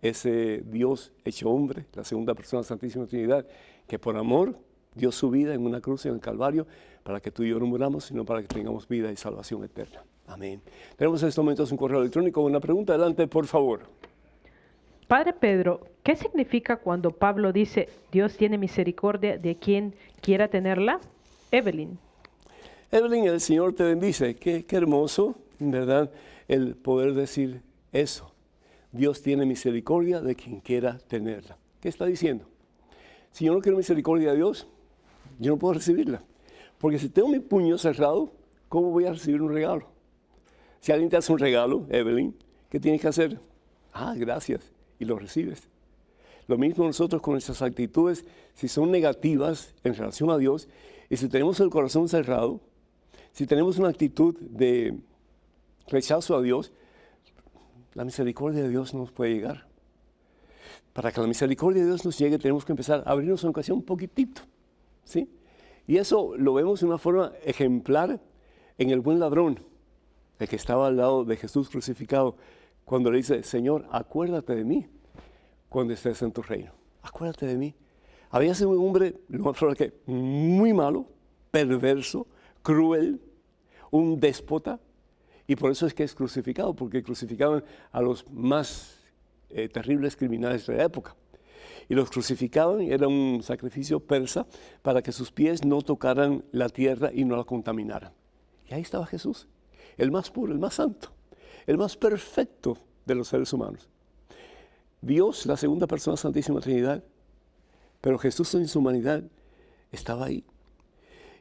Ese Dios hecho hombre, la segunda persona de la Santísima Trinidad, que por amor dio su vida en una cruz en el Calvario para que tú y yo no muramos, sino para que tengamos vida y salvación eterna. Amén. Tenemos en estos momentos un correo electrónico. Una pregunta, adelante, por favor. Padre Pedro, ¿qué significa cuando Pablo dice Dios tiene misericordia de quien quiera tenerla? Evelyn. Evelyn, el Señor te bendice. Qué hermoso, en verdad, el poder decir eso. Dios tiene misericordia de quien quiera tenerla. ¿Qué está diciendo? Si yo no quiero misericordia de Dios, yo no puedo recibirla. Porque si tengo mi puño cerrado, ¿cómo voy a recibir un regalo? Si alguien te hace un regalo, Evelyn, ¿qué tienes que hacer? Ah, gracias. Y lo recibes. Lo mismo nosotros con nuestras actitudes, si son negativas en relación a Dios, y si tenemos el corazón cerrado, si tenemos una actitud de rechazo a Dios, la misericordia de Dios no nos puede llegar. Para que la misericordia de Dios nos llegue, tenemos que empezar a abrirnos aunque sea un poquitito, ¿sí? Y eso lo vemos de una forma ejemplar en el buen ladrón, el que estaba al lado de Jesús crucificado, cuando le dice, Señor, acuérdate de mí cuando estés en tu reino. Acuérdate de mí. Había sido un hombre, lo más probable que muy malo, perverso, cruel, un déspota, y por eso es que es crucificado, porque crucificaban a los más terribles criminales de la época. Y los crucificaban, era un sacrificio persa, para que sus pies no tocaran la tierra y no la contaminaran. Y ahí estaba Jesús, el más puro, el más santo, el más perfecto de los seres humanos. Dios, la segunda persona de la Santísima Trinidad, pero Jesús en su humanidad estaba ahí.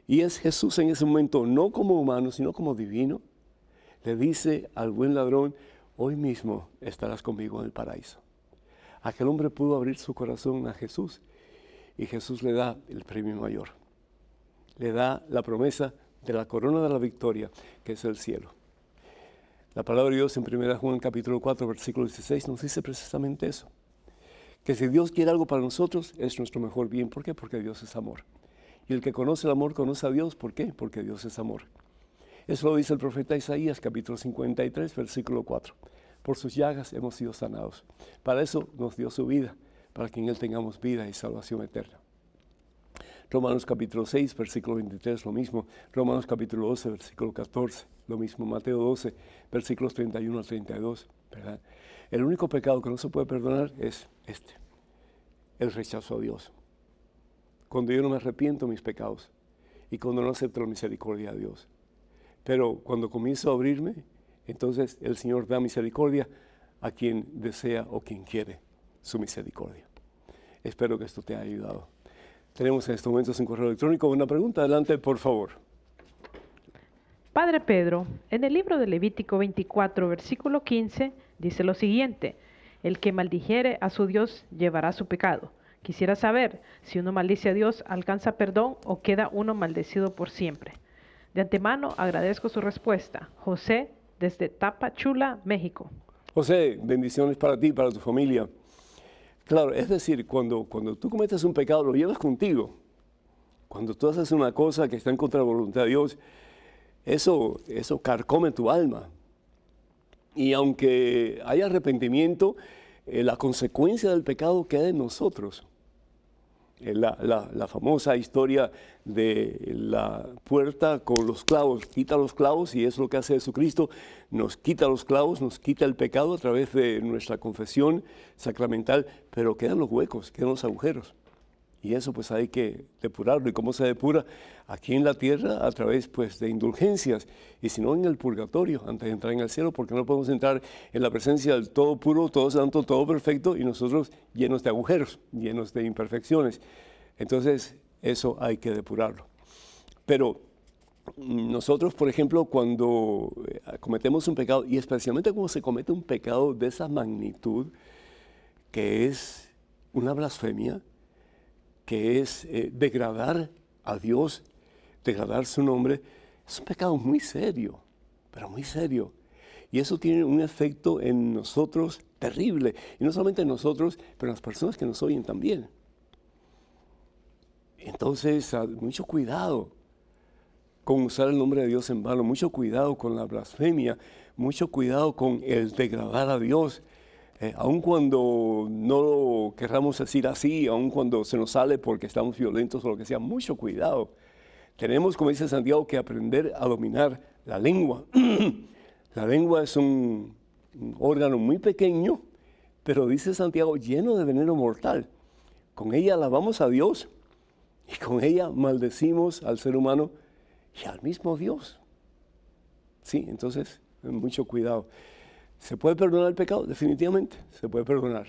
Y es Jesús en ese momento, no como humano, sino como divino, le dice al buen ladrón, hoy mismo estarás conmigo en el paraíso. Aquel hombre pudo abrir su corazón a Jesús y Jesús le da el premio mayor. Le da la promesa de la corona de la victoria, que es el cielo. La palabra de Dios en 1 Juan capítulo 4, versículo 16 nos dice precisamente eso. Que si Dios quiere algo para nosotros, es nuestro mejor bien. ¿Por qué? Porque Dios es amor. Y el que conoce el amor, conoce a Dios. ¿Por qué? Porque Dios es amor. Eso lo dice el profeta Isaías, capítulo 53, versículo 4. Por sus llagas hemos sido sanados. Para eso nos dio su vida, para que en Él tengamos vida y salvación eterna. Romanos capítulo 6, versículo 23, lo mismo. Romanos capítulo 12, versículo 14, lo mismo. Mateo 12, versículos 31 al 32, ¿verdad? El único pecado que no se puede perdonar es el rechazo a Dios. Cuando yo no me arrepiento de mis pecados y cuando no acepto la misericordia de Dios. Pero cuando comienzo a abrirme, entonces el Señor da misericordia a quien desea o quien quiere su misericordia. Espero que esto te haya ayudado. Tenemos en estos momentos un correo electrónico. Una pregunta, adelante, por favor. Padre Pedro, en el libro de Levítico 24, versículo 15, dice lo siguiente: el que maldijere a su Dios llevará su pecado. Quisiera saber si uno maldice a Dios, ¿alcanza perdón o queda uno maldecido por siempre? De antemano agradezco su respuesta. José, desde Tapachula, México. José, bendiciones para ti y para tu familia. Claro, es decir, cuando tú cometes un pecado, lo llevas contigo. Cuando tú haces una cosa que está en contra de la voluntad de Dios, eso carcome tu alma. Y aunque haya arrepentimiento, la consecuencia del pecado queda en nosotros. La famosa historia de la puerta con los clavos. Quita los clavos y es lo que hace Jesucristo. Nos quita los clavos, nos quita el pecado a través de nuestra confesión sacramental, pero quedan los huecos, quedan los agujeros. Y eso pues hay que depurarlo. ¿Y cómo se depura? Aquí en la tierra a través pues de indulgencias, y si no en el purgatorio antes de entrar en el cielo, porque no podemos entrar en la presencia del todo puro, todo santo, todo perfecto, y nosotros llenos de agujeros, llenos de imperfecciones. Entonces eso hay que depurarlo. Pero nosotros, por ejemplo, cuando cometemos un pecado, y especialmente cuando se comete un pecado de esa magnitud, que es una blasfemia, que es degradar a Dios, degradar su nombre, es un pecado muy serio, pero muy serio. Y eso tiene un efecto en nosotros terrible. Y no solamente en nosotros, pero en las personas que nos oyen también. Entonces, mucho cuidado con usar el nombre de Dios en vano, mucho cuidado con la blasfemia, mucho cuidado con el degradar a Dios. Aun cuando no lo querramos decir así, aun cuando se nos sale porque estamos violentos o lo que sea, mucho cuidado. Tenemos, como dice Santiago, que aprender a dominar la lengua. La lengua es un órgano muy pequeño, pero dice Santiago, lleno de veneno mortal. Con ella alabamos a Dios y con ella maldecimos al ser humano y al mismo Dios. Sí, entonces, mucho cuidado. ¿Se puede perdonar el pecado? Definitivamente, se puede perdonar.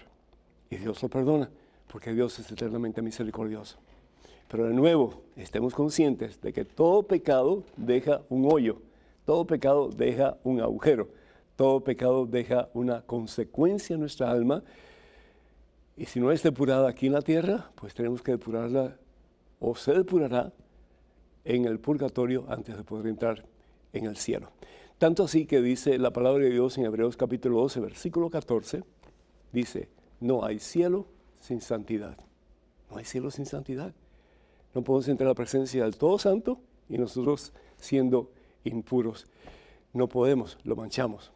Y Dios lo perdona, porque Dios es eternamente misericordioso. Pero de nuevo, estemos conscientes de que todo pecado deja un hoyo, todo pecado deja un agujero, todo pecado deja una consecuencia en nuestra alma. Y si no es depurada aquí en la tierra, pues tenemos que depurarla, o se depurará en el purgatorio antes de poder entrar en el cielo. Tanto así que dice la palabra de Dios en Hebreos capítulo 12, versículo 14, dice, no hay cielo sin santidad. No hay cielo sin santidad. No podemos entrar a la presencia del Todo Santo y nosotros siendo impuros. No podemos, lo manchamos.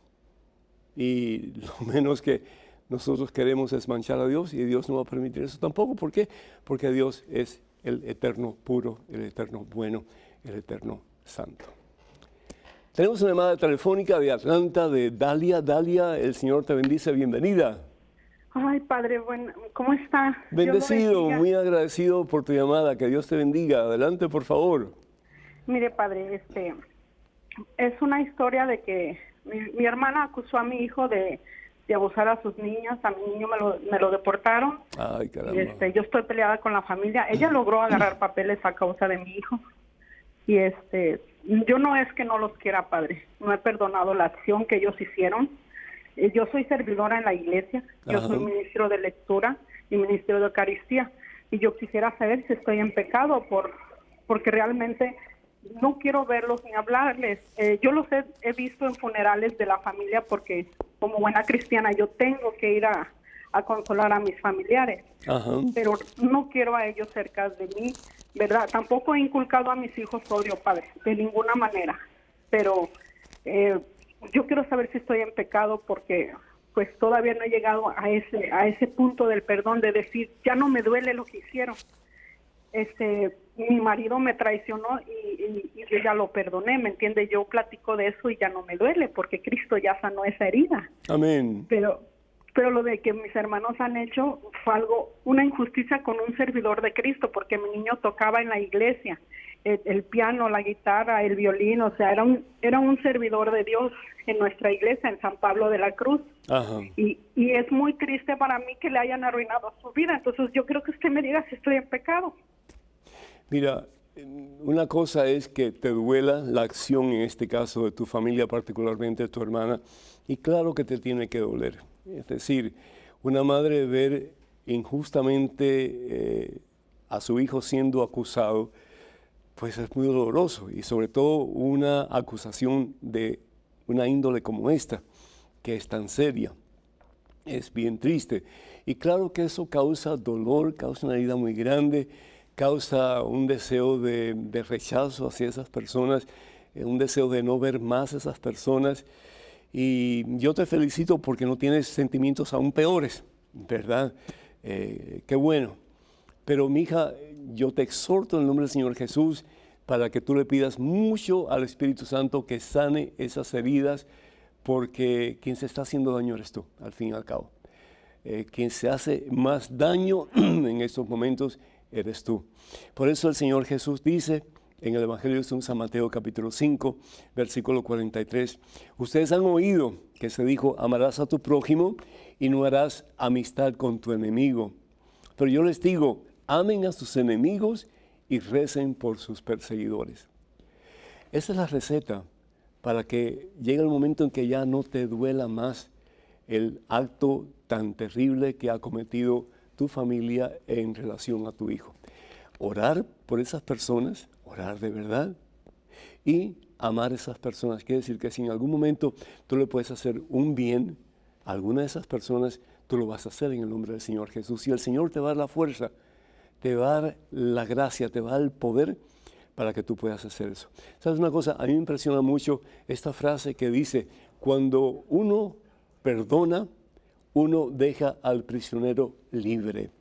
Y lo menos que nosotros queremos es manchar a Dios, y Dios no va a permitir eso tampoco. ¿Por qué? Porque Dios es el eterno puro, el eterno bueno, el eterno santo. Tenemos una llamada telefónica de Atlanta, de Dalia. Dalia, el Señor te bendice, bienvenida. Ay, Padre, bueno, ¿cómo está? Bendecido, muy agradecido por tu llamada, que Dios te bendiga. Adelante, por favor. Mire, Padre, es una historia de que mi hermana acusó a mi hijo de abusar a sus niñas. A mi niño me lo deportaron. Ay, caramba. Yo estoy peleada con la familia. Ella logró agarrar papeles a causa de mi hijo. Y yo no es que no los quiera, Padre. No he perdonado la acción que ellos hicieron. Yo soy servidora en la iglesia. Yo soy ministro de lectura y ministro de Eucaristía. Y yo quisiera saber si estoy en pecado porque realmente no quiero verlos ni hablarles. Yo los he visto en funerales de la familia porque como buena cristiana yo tengo que ir a consolar a mis familiares. Pero no quiero a ellos cerca de mí, ¿verdad? Tampoco he inculcado a mis hijos odio, Padre, de ninguna manera. Pero yo quiero saber si estoy en pecado porque pues todavía no he llegado a ese punto del perdón, de decir, ya no me duele lo que hicieron. Mi marido me traicionó y yo ya lo perdoné, ¿me entiende? Yo platico de eso y ya no me duele porque Cristo ya sanó esa herida. Amén. Pero lo de que mis hermanos han hecho fue una injusticia con un servidor de Cristo, porque mi niño tocaba en la iglesia, el piano, la guitarra, el violín, o sea, era un servidor de Dios en nuestra iglesia, en San Pablo de la Cruz. Y es muy triste para mí que le hayan arruinado su vida, entonces yo creo que usted me diga si estoy en pecado. Mira, una cosa es que te duela la acción, en este caso de tu familia, particularmente de tu hermana, y claro que te tiene que doler. Es decir, una madre ver injustamente a su hijo siendo acusado, pues es muy doloroso, y sobre todo una acusación de una índole como esta, que es tan seria. Es bien triste. Y claro que eso causa dolor, causa una herida muy grande, causa un deseo de rechazo hacia esas personas, un deseo de no ver más a esas personas. Y yo te felicito porque no tienes sentimientos aún peores, ¿verdad? Qué bueno. Pero mi hija, yo te exhorto en el nombre del Señor Jesús para que tú le pidas mucho al Espíritu Santo que sane esas heridas, porque quien se está haciendo daño eres tú, al fin y al cabo. Quien se hace más daño en estos momentos eres tú. Por eso el Señor Jesús dice en el Evangelio de San Mateo capítulo 5, versículo 43, ustedes han oído que se dijo, amarás a tu prójimo y no harás amistad con tu enemigo. Pero yo les digo, amen a sus enemigos y recen por sus perseguidores. Esa es la receta para que llegue el momento en que ya no te duela más el acto tan terrible que ha cometido tu familia en relación a tu hijo. Orar por esas personas, orar de verdad y amar a esas personas. Quiere decir que si en algún momento tú le puedes hacer un bien a alguna de esas personas, tú lo vas a hacer en el nombre del Señor Jesús. Y el Señor te va a dar la fuerza, te va a dar la gracia, te va a dar el poder para que tú puedas hacer eso. ¿Sabes una cosa? A mí me impresiona mucho esta frase que dice, cuando uno perdona, uno deja al prisionero libre.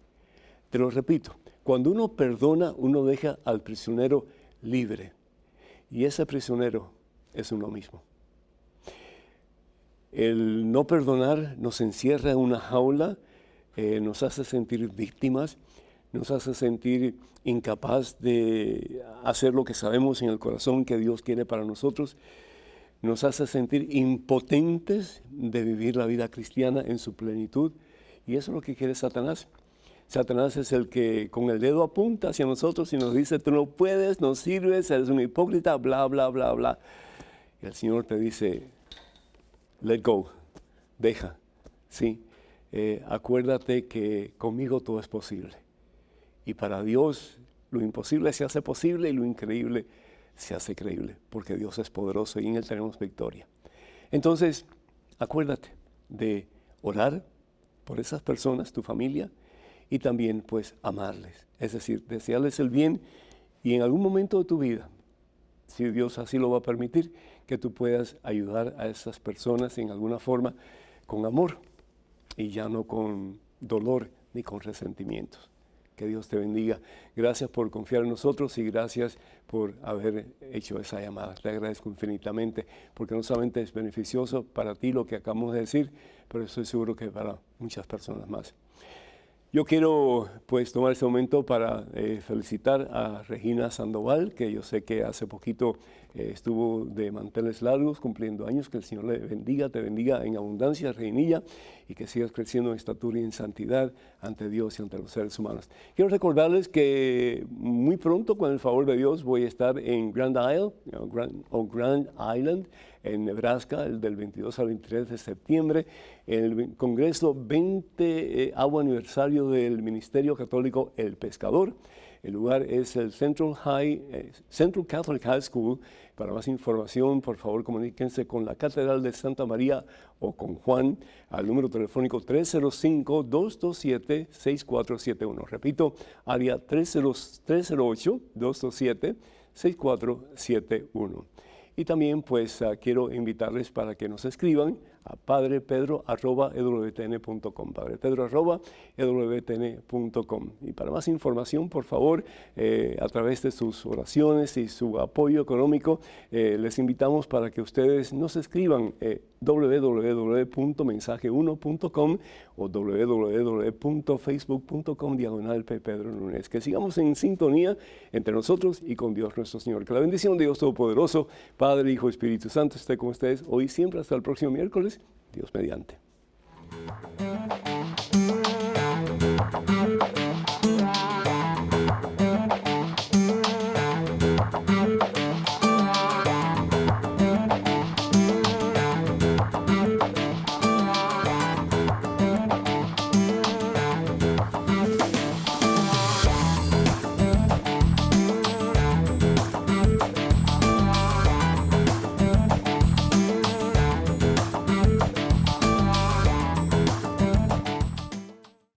Te lo repito, cuando uno perdona, uno deja al prisionero libre. Y ese prisionero es uno mismo. El no perdonar nos encierra en una jaula, nos hace sentir víctimas, nos hace sentir incapaz de hacer lo que sabemos en el corazón que Dios quiere para nosotros, nos hace sentir impotentes de vivir la vida cristiana en su plenitud, y eso es lo que quiere Satanás. Satanás es el que con el dedo apunta hacia nosotros y nos dice, tú no puedes, no sirves, eres un hipócrita, bla, bla, bla, bla. Y el Señor te dice, let go, deja, ¿sí? Acuérdate que conmigo todo es posible. Y para Dios lo imposible se hace posible y lo increíble se hace creíble, porque Dios es poderoso y en Él tenemos victoria. Entonces, acuérdate de orar por esas personas, tu familia, y también pues amarles, es decir, desearles el bien y en algún momento de tu vida, si Dios así lo va a permitir, que tú puedas ayudar a esas personas en alguna forma con amor y ya no con dolor ni con resentimientos. Que Dios te bendiga. Gracias por confiar en nosotros y gracias por haber hecho esa llamada. Te agradezco infinitamente porque no solamente es beneficioso para ti lo que acabamos de decir, pero estoy seguro que para muchas personas más. Yo quiero pues tomar este momento para felicitar a Regina Sandoval, que yo sé que hace poquito estuvo de manteles largos cumpliendo años. Que el Señor le bendiga, te bendiga en abundancia, Reginilla, y que sigas creciendo en estatura y en santidad ante Dios y ante los seres humanos. Quiero recordarles que muy pronto, con el favor de Dios, voy a estar en Grand Island, en Nebraska, del 22 al 23 de septiembre, en el Congreso 20º aniversario del Ministerio Católico El Pescador. El lugar es el Central Catholic High School. Para más información, por favor, comuníquense con la Catedral de Santa María o con Juan al número telefónico 305-227-6471. Repito, área 308-227-6471. Y también pues quiero invitarles para que nos escriban a padrepedro@ewtn.com, padrepedro@ewtn.com. Y para más información, por favor, a través de sus oraciones y su apoyo económico, les invitamos para que ustedes nos escriban www.mensaje1.com o www.facebook.com/ppedronunes. Que sigamos en sintonía entre nosotros y con Dios nuestro Señor. Que la bendición de Dios Todopoderoso, Padre, Hijo y Espíritu Santo esté con ustedes hoy y siempre hasta el próximo miércoles. Dios mediante.